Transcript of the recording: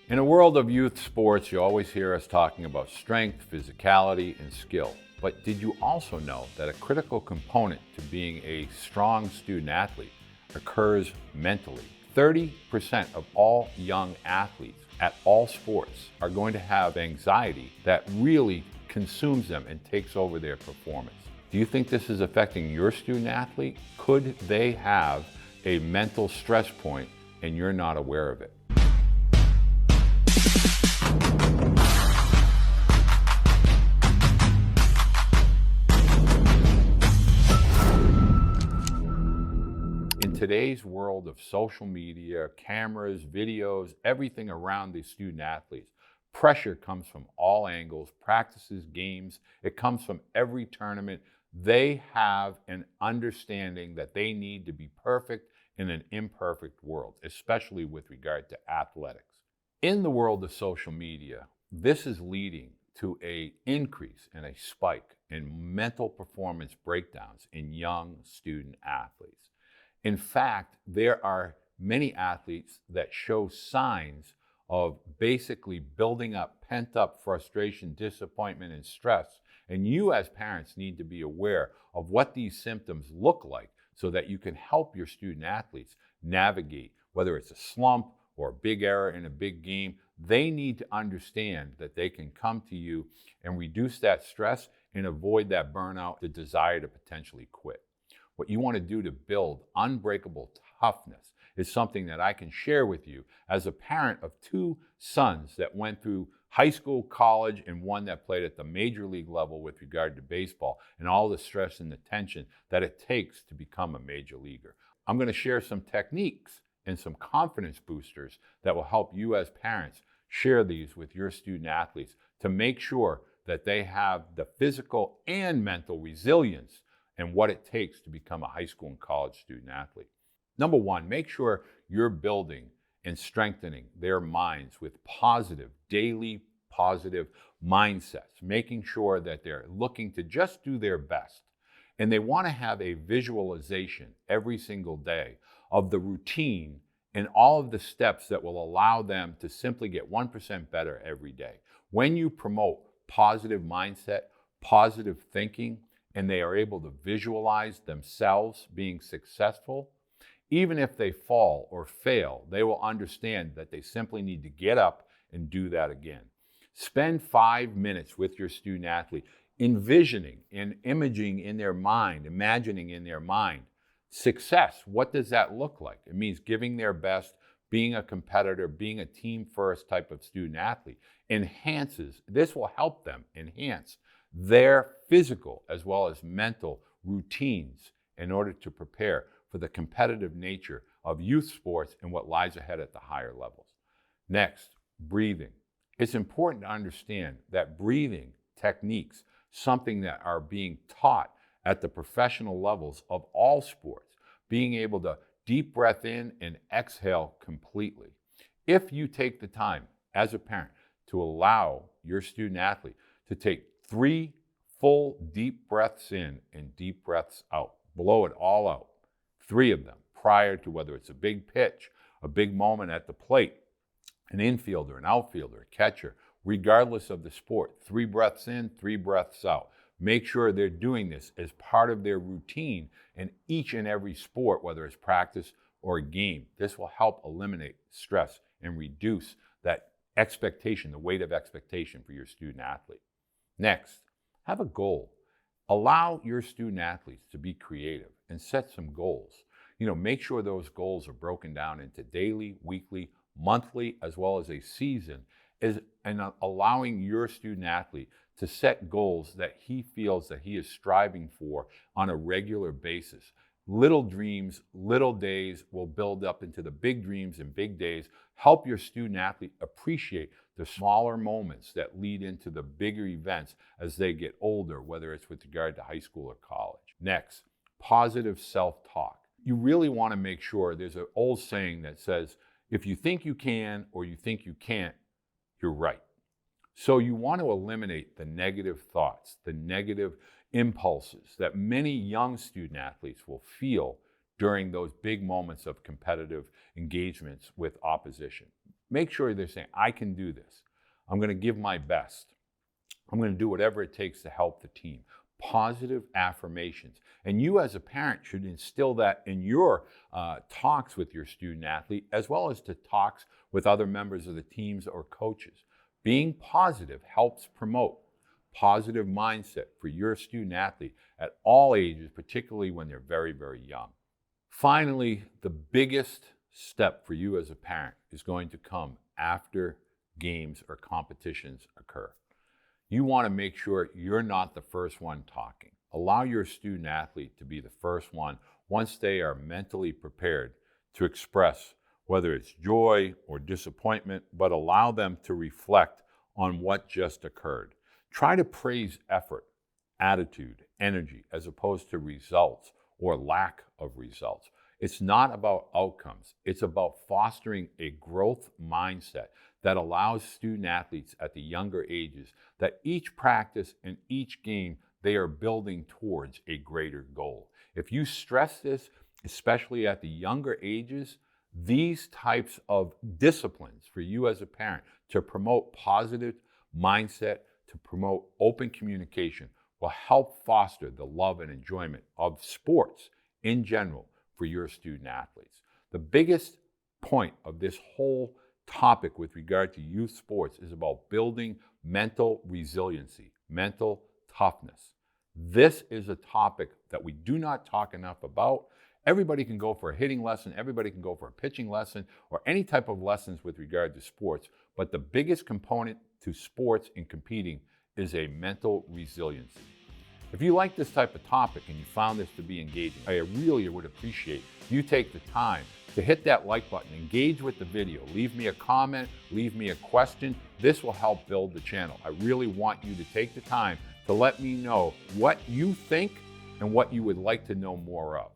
In a world of youth sports, you always hear us talking about strength, physicality, and skill. But did you also know that a critical component to being a strong student athlete occurs mentally? 30% of all young athletes at all sports are going to have anxiety that really consumes them and takes over their performance. Do you think this is affecting your student athlete? Could they have a mental stress point and you're not aware of it? In today's world of social media, cameras, videos, everything around the student athletes, pressure comes from all angles, practices, games. It comes from every tournament. They have an understanding that they need to be perfect in an imperfect world, especially with regard to athletics. In the world of social media, this is leading to an increase and a spike in mental performance breakdowns in young student athletes. In fact, there are many athletes that show signs of basically building up pent-up frustration, disappointment, and stress. And you as parents need to be aware of what these symptoms look like so that you can help your student athletes navigate, whether it's a slump or a big error in a big game. They need to understand that they can come to you and reduce that stress and avoid that burnout, the desire to potentially quit. What you want to do to build unbreakable toughness is something that I can share with you as a parent of two sons that went through high school, college, and one that played at the major league level with regard to baseball and all the stress and the tension that it takes to become a major leaguer. I'm going to share some techniques and some confidence boosters that will help you as parents share these with your student athletes to make sure that they have the physical and mental resilience and what it takes to become a high school and college student athlete. Number one, make sure you're building and strengthening their minds with daily positive mindsets, making sure that they're looking to just do their best. And they want to have a visualization every single day of the routine and all of the steps that will allow them to simply get 1% better every day. When you promote positive mindset, positive thinking, and they are able to visualize themselves being successful, even if they fall or fail, they will understand that they simply need to get up and do that again. Spend 5 minutes with your student athlete, envisioning and imaging in their mind, imagining in their mind success. What does that look like? It means giving their best, being a competitor, being a team first type of student athlete. This will help them enhance their physical as well as mental routines in order to prepare for the competitive nature of youth sports and what lies ahead at the higher levels. Next, breathing. It's important to understand that breathing techniques, something that are being taught at the professional levels of all sports, being able to deep breath in and exhale completely. If you take the time as a parent to allow your student athlete to take 3 full deep breaths in and deep breaths out, blow it all out, 3 of them prior to whether it's a big pitch, a big moment at the plate, an infielder, an outfielder, a catcher, regardless of the sport, 3 breaths in, 3 breaths out. Make sure they're doing this as part of their routine in each and every sport, whether it's practice or a game. This will help eliminate stress and reduce that expectation, the weight of expectation for your student athlete. Next, have a goal. Allow your student athletes to be creative and set some goals. Make sure those goals are broken down into daily, weekly, monthly, as well as a season, and allowing your student athlete to set goals that he feels that he is striving for on a regular basis. Little dreams, little days will build up into the big dreams and big days. Help your student athlete appreciate the smaller moments that lead into the bigger events as they get older, whether it's with regard to high school or college. Next, positive self-talk. You really want to make sure, there's an old saying that says, if you think you can or you think you can't, you're right. So you want to eliminate the negative thoughts, the negative impulses that many young student athletes will feel during those big moments of competitive engagements with opposition. Make sure they're saying, I can do this. I'm going to give my best. I'm going to do whatever it takes to help the team. Positive affirmations. And you as a parent should instill that in your talks with your student athlete, as well as to talks with other members of the teams or coaches. Being positive helps promote positive mindset for your student athlete at all ages, particularly when they're very, very young. Finally, the biggest step for you as a parent is going to come after games or competitions occur. You want to make sure you're not the first one talking. Allow your student athlete to be the first one once they are mentally prepared to express whether it's joy or disappointment, but allow them to reflect on what just occurred. Try to praise effort, attitude, energy, as opposed to results or lack of results. It's not about outcomes. It's about fostering a growth mindset that allows student athletes at the younger ages that each practice and each game, they are building towards a greater goal. If you stress this, especially at the younger ages, these types of disciplines for you as a parent to promote positive mindset, to promote open communication, will help foster the love and enjoyment of sports in general for your student athletes. The biggest point of this whole topic with regard to youth sports is about building mental resiliency, mental toughness. This is a topic that we do not talk enough about. Everybody can go for a hitting lesson, everybody can go for a pitching lesson, or any type of lessons with regard to sports, but the biggest component to sports and competing is a mental resiliency. If you like this type of topic and you found this to be engaging, I really would appreciate you take the time to hit that like button, engage with the video, leave me a comment, leave me a question. This will help build the channel. I really want you to take the time to let me know what you think and what you would like to know more of.